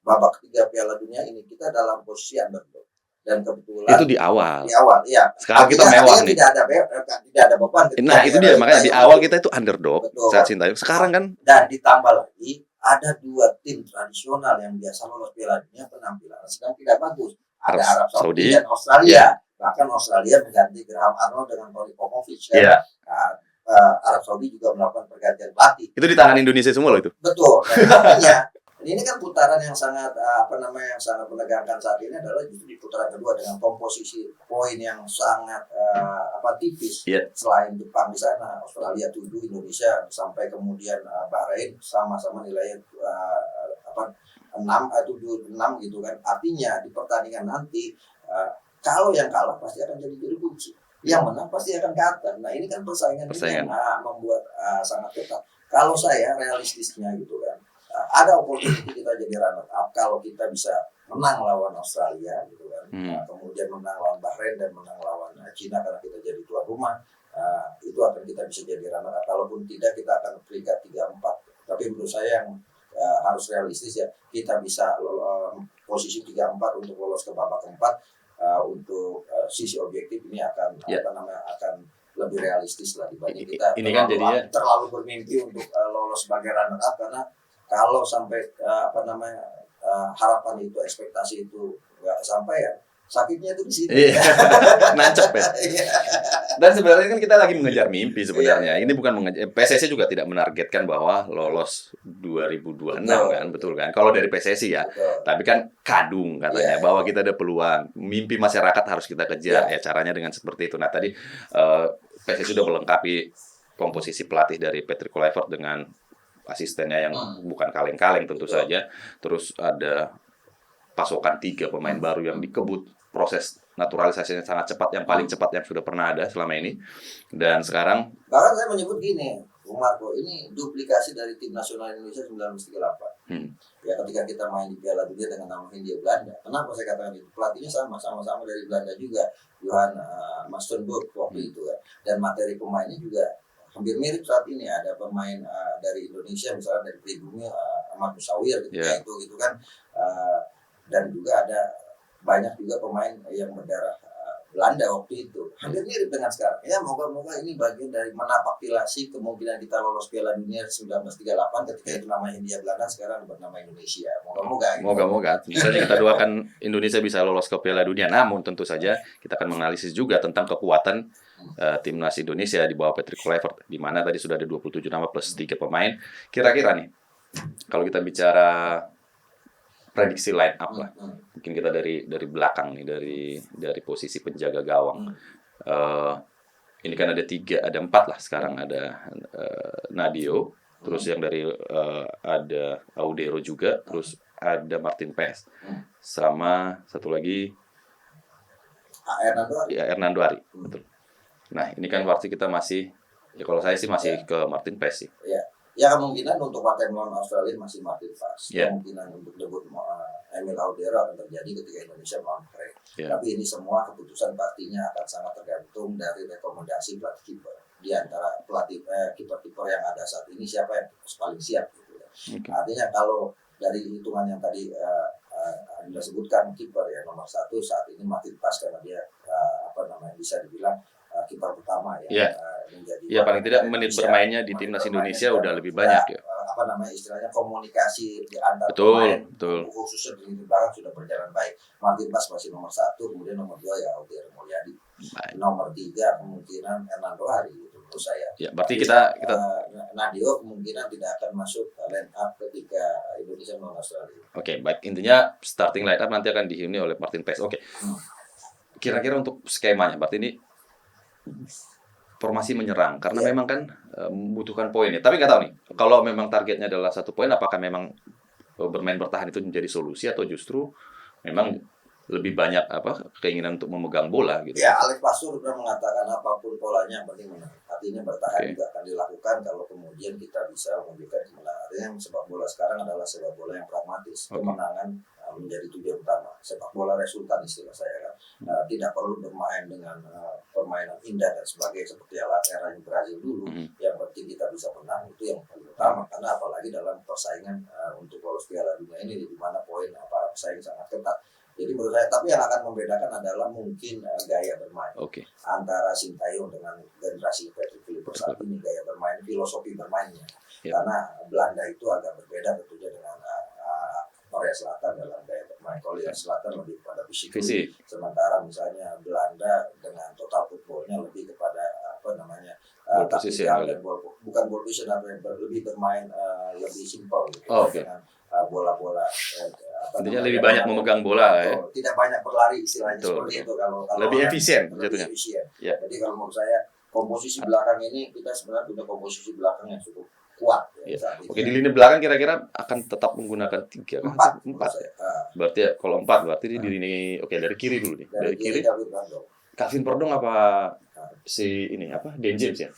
babak ketiga Piala Dunia ini kita dalam posisi underdog. Dan kebetulan itu di awal, ya. Sekarang kita mewah nih. Tidak ada beban. Nah itu dia, makanya di awal kita itu underdog saat Sintayong. Sekarang kan. Dan ditambah lagi ada 2 tim tradisional yang biasa lolos Piala Dunia penampilan sedang tidak bagus. Ada Arab Saudi dan Australia. Bahkan Australia mengganti Graham Arnold dengan Tony Popovic. Arab Saudi juga melakukan pergantian pelatih. Itu di tangan Indonesia semua loh itu. Betul. Artinya ini kan putaran yang sangat yang sangat menegangkan saat ini adalah justru di putaran kedua dengan komposisi poin yang sangat tipis. Selain Jepang di sana, Australia 7, Indonesia sampai kemudian Bahrain sama-sama nilainya 6 gitu kan. Artinya di pertandingan nanti kalau yang kalah pasti akan jadi juru kunci. Yang menang pasti akan kalah. Nah, ini kan persaingan. Yang membuat sangat ketat. Kalau saya realistisnya gitu kan, ada opportunity kita jadi runner up kalau kita bisa menang lawan Australia gitu kan, kemudian menang lawan Bahrain dan menang lawan China karena kita jadi tuan rumah, itu akan kita bisa jadi runner up. Kalaupun tidak, kita akan peringkat 3-4. Tapi menurut saya yang harus realistis ya, kita bisa posisi 3-4 untuk lolos ke babak keempat. Untuk sisi objektif ini akan akan lebih realistis lah dibanding kita terlalu bermimpi untuk lolos sebagai runner up, karena kalau sampai harapan itu, ekspektasi itu nggak sampaikan. Sakitnya itu di sini. Iya, nancep ya. Dan sebenarnya kan kita lagi mengejar mimpi sebenarnya. Ini bukan mengejar. PSSI juga tidak menargetkan bahwa lolos 2026 kan, betul kan? Kalau dari PSSI ya. Betul. Tapi kan kadung katanya bahwa kita ada peluang. Mimpi masyarakat harus kita kejar ya. Caranya dengan seperti itu. Nah tadi PSSI sudah melengkapi komposisi pelatih dari Patrick Kluivert dengan asistennya yang bukan kaleng-kaleng tentu saja. Terus ada pasokan 3 pemain baru yang dikebut, proses naturalisasinya sangat cepat, yang paling cepat yang sudah pernah ada selama ini. Dan sekarang bahkan saya menyebut gini, Bung Marco, ini duplikasi dari tim nasional Indonesia 1938. Ya ketika kita main di Piala Dunia dengan nama Hindia Belanda. Kenapa saya katakan itu? Pelatihnya sama-sama dari Belanda juga, Johan Mastenburg waktu itu ya. Dan materi pemainnya juga hampir mirip saat ini. Ada pemain dari Indonesia, misalnya dari Pribumi, Ahmad Musawir gitu kan. Dan juga ada banyak juga pemain yang berdarah Belanda waktu itu. Hampir mirip dengan sekarang. Ya moga-moga ini bagian dari menapaktilasi kemungkinan kita lolos Piala Dunia 1938 ketika itu namanya Hindia Belanda, sekarang bernama Indonesia. Moga-moga. Tentu saja kita doakan Indonesia bisa lolos ke Piala Dunia. Namun tentu saja kita akan menganalisis juga tentang kekuatan timnas Indonesia di bawah Patrick Kluivert, di mana tadi sudah ada 27 nama plus 3 pemain. Kira-kira nih, kalau kita bicara prediksi line up lah, mungkin kita dari belakang nih, dari posisi penjaga gawang. Ini kan ada 4 lah sekarang, ada Nadio, terus yang dari ada Audero juga, terus ada Martin Paes, sama satu lagi Hernando Ari. Betul. Nah ini kan berarti kita masih, ya kalau saya sih masih ke Martin Paes sih. Ya kemungkinan untuk partai melawan Australia masih Martin Paes. Kemungkinan untuk debut Emil Audero akan terjadi ketika Indonesia melawan Korea. Tapi ini semua keputusan pastinya akan sangat tergantung dari rekomendasi pelatih kiper. Di antara pelatih kiper-kiper yang ada saat ini, siapa yang paling siap gitu ya. Artinya kalau dari hitungan yang tadi Anda sebutkan, kiper ya nomor 1 saat ini Martin Paes, karena dia bisa dibilang kiper pertama menjadi paling tidak menit bermainnya di timnas Indonesia udah lebih banyak ya. Istilahnya komunikasi di antara pemain, khususnya di lini belakang sudah berjalan baik. Martin Paes masih nomor 1, kemudian nomor 2 ya Audero Mulyadi. Nomor 3 kemungkinan Hernando Ari itu menurut saya. Ya, berarti kita Nadio kemungkinan tidak akan masuk line up ketika Indonesia melawan Australia. Oke, baik, intinya starting line up nanti akan dihuni oleh Martin Paes. Oke. Kira-kira untuk skemanya, berarti ini formasi menyerang karena memang kan membutuhkan poin ya. Tapi nggak tahu nih, kalau memang targetnya adalah 1 poin, apakah memang bermain bertahan itu menjadi solusi atau justru memang lebih banyak keinginan untuk memegang bola gitu. Ya, Alex Pastur sudah mengatakan apapun polanya yang penting menang. Artinya bertahan juga akan dilakukan kalau kemudian kita bisa menunjukkan kemenangan. Artinya sepak bola sekarang adalah sepak bola yang pragmatis. Kemenangan menjadi tujuan utama. Sepak bola resultan istilah saya kan. Tidak perlu bermain dengan permainan indah dan sebagainya seperti era Brazil dulu. Yang penting kita bisa menang, itu yang paling utama. Karena apalagi dalam persaingan untuk lolos Piala Dunia ini, di mana poin para pesaing sangat ketat. Jadi menurut saya, tapi yang akan membedakan adalah mungkin gaya bermain antara Sintayong dengan generasi Patrick Kluivert saat ini, gaya bermain, filosofi bermainnya. Karena Belanda itu agak berbeda tentunya dengan Korea Selatan dalam gaya bermain. Korea Selatan lebih kepada fisik. Sementara misalnya Belanda dengan total footballnya lebih kepada bukan ball position, lebih bermain lebih simpel gitu. Dengan bola-bola intinya lebih banyak memegang bola ya. Tidak banyak berlari istilahnya seperti itu kalau lebih efisien jatuhnya. Jadi kalau menurut saya komposisi belakang ini kita sebenarnya punya komposisi belakang yang cukup kuat Oke, di lini belakang kira-kira akan tetap menggunakan 4 ya? Berarti ya, kalau 4 berarti di lini dari kiri dulu nih. Dari kiri Calvin Perdong apa si Dan James ya?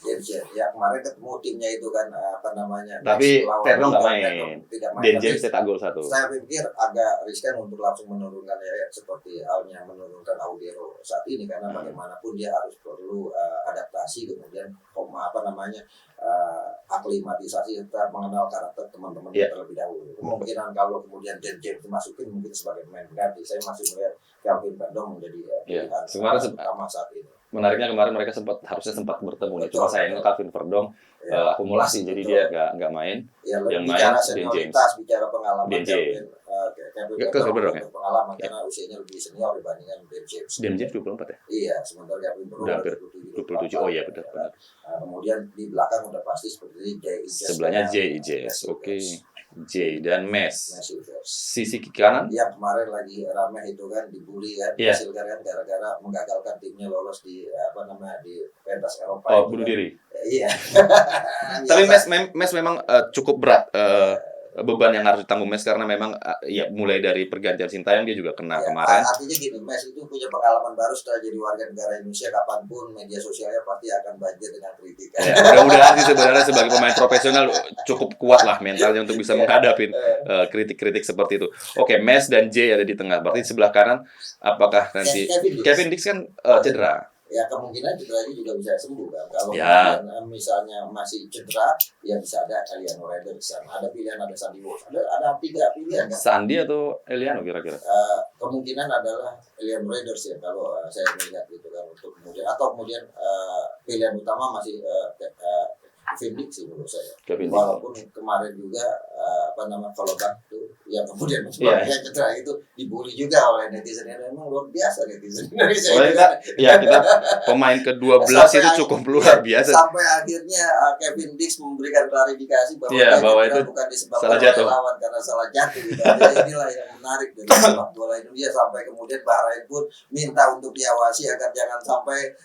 Ya kemarin ketemu timnya itu kan tapi Perdong nggak main. Dan James cetak gol 1. Saya pikir agak riskan untuk langsung menurunkan seperti halnya menurunkan Audero saat ini, karena bagaimanapun dia harus perlu adaptasi, kemudian aklimatisasi serta mengenal karakter teman-teman terlebih dahulu. Kemungkinan kalau kemudian Dan James dimasukin mungkin sebagai pemain pengganti, saya masih melihat Calvin Perdong menjadi pilihan utama saat ini. menariknya kemarin mereka harusnya sempat bertemu nih. Cuma sayangnya Calvin Verdong akumulasi, jadi dia nggak main. Ya, yang main bicara Ben James, bicara pengalaman Kevin Verdong ya? pengalaman karena usianya lebih senior dibandingkan Ben James. Ben James 24 ya? Iya, sementara Kevin Verdong udah hampir 27. Oh iya benar. Kemudian di belakang udah pasti seperti J. Sebelahnya J. Oke. J dan Mes. Sisi kanan yang kemarin lagi ramai itu kan dibully kan, Silver kan gara-gara menggagalkan timnya lolos di di pentas Eropa. Oh, bunuh diri. Iya. Tapi Mes memang cukup berat beban yang harus ditanggung Mes karena memang ya mulai dari pergantian Sintayong dia juga kena kemarin. Artinya gini, Mes itu punya pengalaman baru setelah jadi warga negara Indonesia, kapanpun media sosialnya pasti akan banjir dengan kritikan. Ya, mudah-mudahan sih sebenarnya sebagai pemain profesional cukup kuat lah mentalnya untuk bisa menghadapi kritik-kritik seperti itu. Oke, Mes dan J ada di tengah. Berarti sebelah kanan apakah nanti Kevin Dix kan cedera? Ya kemungkinan cederanya juga bisa sembuh kan. Kalau misalnya masih cedera, ya bisa ada Eliano Raider di sana. Ada pilihan, ada Sandy Walsh. Ada 3 pilihan kan. Sandi atau Eliano kira-kira? Kemungkinan adalah Eliano Raiders ya kalau saya melihat gitu kan, untuk kemudian pilihan utama masih Kevin Dix sih menurut saya. Walaupun kemarin juga kalau itu yang kemudian menyebabkan cedera itu dibully juga oleh netizen. Memang luar biasa netizen Indonesia. Kita pemain ke-12 itu cukup luar biasa. Sampai akhirnya Kevin Dix memberikan klarifikasi bahwa itu bukan disebabkan oleh lawan karena salah jatuh gitu. Inilah yang menarik dari sepak bola Indonesia, sampai kemudian Bahrain pun minta untuk diawasi agar jangan sampai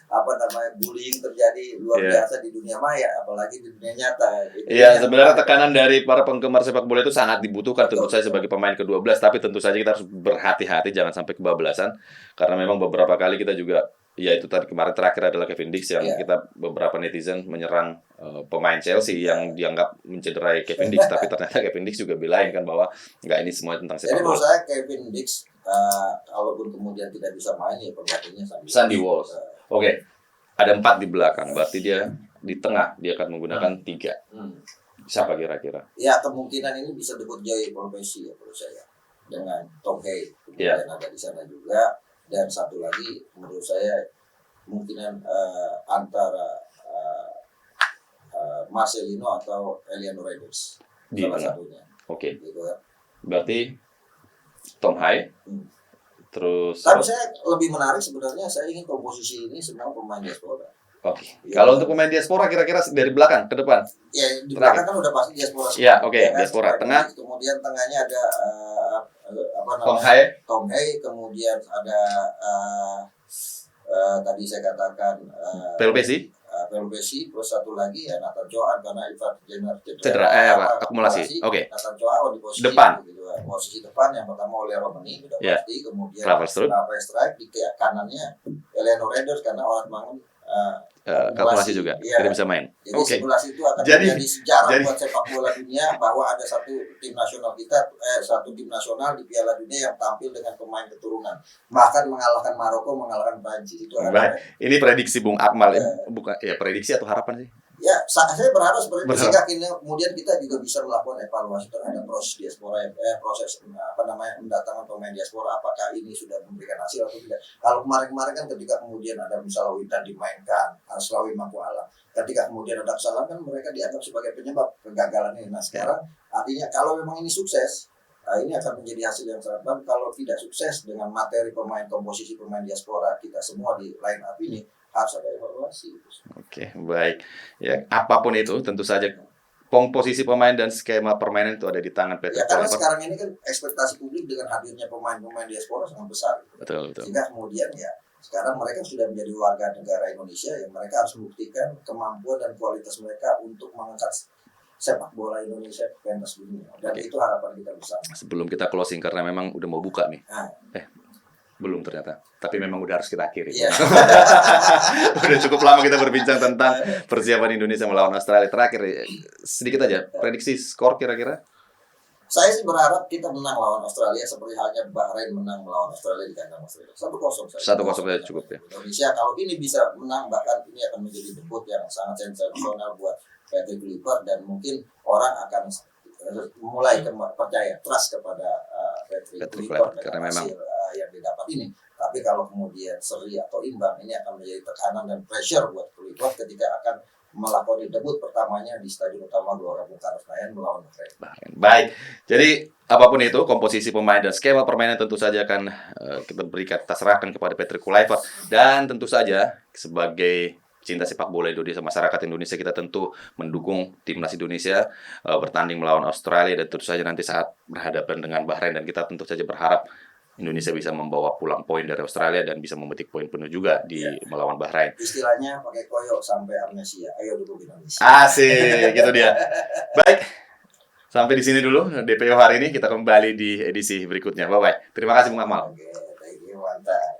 bullying terjadi luar biasa di dunia maya, apalagi di dunia nyata. Iya, sebenarnya tekanan dari para penggemar sepak bola itu sangat dibutuhkan tentu saja sebagai pemain ke-12, tapi tentu saja kita harus berhati-hati jangan sampai kebablasan karena memang beberapa kali kita juga itu tadi kemarin terakhir adalah Kevin Dix yang kita beberapa netizen menyerang pemain Chelsea yang dianggap mencederai Kevin Dix, tapi ternyata Kevin Dix juga bilang kan bahwa enggak, ini semua tentang sepak bola. Jadi menurut saya Kevin Dix kalaupun kemudian tidak bisa main ya penggantinya Sandy Walsh. Oke. Ada 4 di belakang, berarti dia di tengah dia akan menggunakan 3. Siapa kira-kira? Ya kemungkinan ini bisa debut Joey Profesi ya menurut saya, dengan Tongkei kemudian ada di sana juga, dan satu lagi menurut saya kemungkinan antara Marcelino atau Eliano Raiders di salah satunya. Oke. Gitu kan. Berarti Tom Hai. Terus tapi saya lebih menarik sebenarnya, saya ingin komposisi ini semua pemain diaspora. Oke. Kalau untuk pemain diaspora kira-kira dari belakang ke depan? Ya, di belakang kan udah pasti diaspora. Iya, oke, diaspora. Tengah. Kemudian tengahnya ada Tom Hai, kemudian ada tadi saya katakan Pelopesi, plus satu lagi ya Nathan Joan karena Ivan Jenner cedera akumulasi. Oke. Nathan Joan di posisi depan. Posisi depan yang pertama oleh Romani sudah pasti, kemudian Rafael Strike di kanannya Eliano Raiders karena orang bangun kalkulasi juga tidak bisa main. Jadi simulasi itu akan menjadi sejarah buat sepak bola dunia bahwa ada satu tim nasional di Piala Dunia yang tampil dengan pemain keturunan, bahkan mengalahkan Maroko, mengalahkan Prancis itu. Ini prediksi Bung Akmal bukan prediksi atau harapan sih? Ya, saya berharap seperti itu, sehingga kemudian kita juga bisa melakukan evaluasi terhadap proses diaspora, mendatangkan pemain diaspora, apakah ini sudah memberikan hasil atau tidak. Kalau kemarin kan ketika kemudian ada misalnya Witan dimainkan, Aslawi Makuala, ketika kemudian ada kesalahan kan mereka dianggap sebagai penyebab kegagalan ini. Nah sekarang artinya kalau memang ini sukses, ini akan menjadi hasil yang sangat bagus. Kalau tidak sukses dengan materi komposisi pemain diaspora kita semua di line up ini, harus ada evaluasi. Oke, baik. Ya, apapun itu tentu saja komposisi pemain dan skema permainan itu ada di tangan PT. Ya, karena sekarang ini kan ekspektasi publik dengan hadirnya pemain-pemain diaspora sangat besar. Betul. Sehingga kemudian ya sekarang mereka sudah menjadi warga negara Indonesia, yang mereka harus membuktikan kemampuan dan kualitas mereka untuk mengangkat sepak bola Indonesia ke pentas dunia. Dan itu harapan kita bersama. Sebelum kita closing karena memang udah mau buka nih. Belum ternyata, tapi memang udah harus kita akhiri. Udah cukup lama kita berbincang tentang persiapan Indonesia melawan Australia. Terakhir, sedikit aja, prediksi skor kira-kira? Saya sih berharap kita menang lawan Australia seperti halnya Bahrain menang melawan Australia di kandang Australia. 1-0 saja. 1-0 saja cukup ya. Indonesia kalau ini bisa menang, bahkan ini akan menjadi debut yang sangat sensasional buat Patrick Kluivert, dan mungkin orang akan mulai percaya, trust kepada Patrick Kluivert karena memang yang didapat ini. Tapi kalau kemudian seri atau imbang, ini akan menjadi tekanan dan pressure buat Kluivert ketika akan melakoni debut pertamanya di Stadion Utama Gelora Bung Karno Senayan melawan Bahrain. Baik, jadi apapun itu komposisi pemain dan skema permainan tentu saja akan kita serahkan kepada Patrick Kluivert. Dan tentu saja sebagai cinta sepak bola Indonesia, masyarakat Indonesia, kita tentu mendukung timnas Indonesia bertanding melawan Australia, dan tentu saja nanti saat berhadapan dengan Bahrain, dan kita tentu saja berharap Indonesia bisa membawa pulang poin dari Australia dan bisa memetik poin penuh juga di melawan Bahrain. Istilahnya pakai koyok sampai amnesia. Ayo dulu Indonesia. Asik, gitu dia. Baik, sampai di sini dulu DPO hari ini. Kita kembali di edisi berikutnya. Bye bye. Terima kasih Bung Akmal. Oke, thank you, mantap.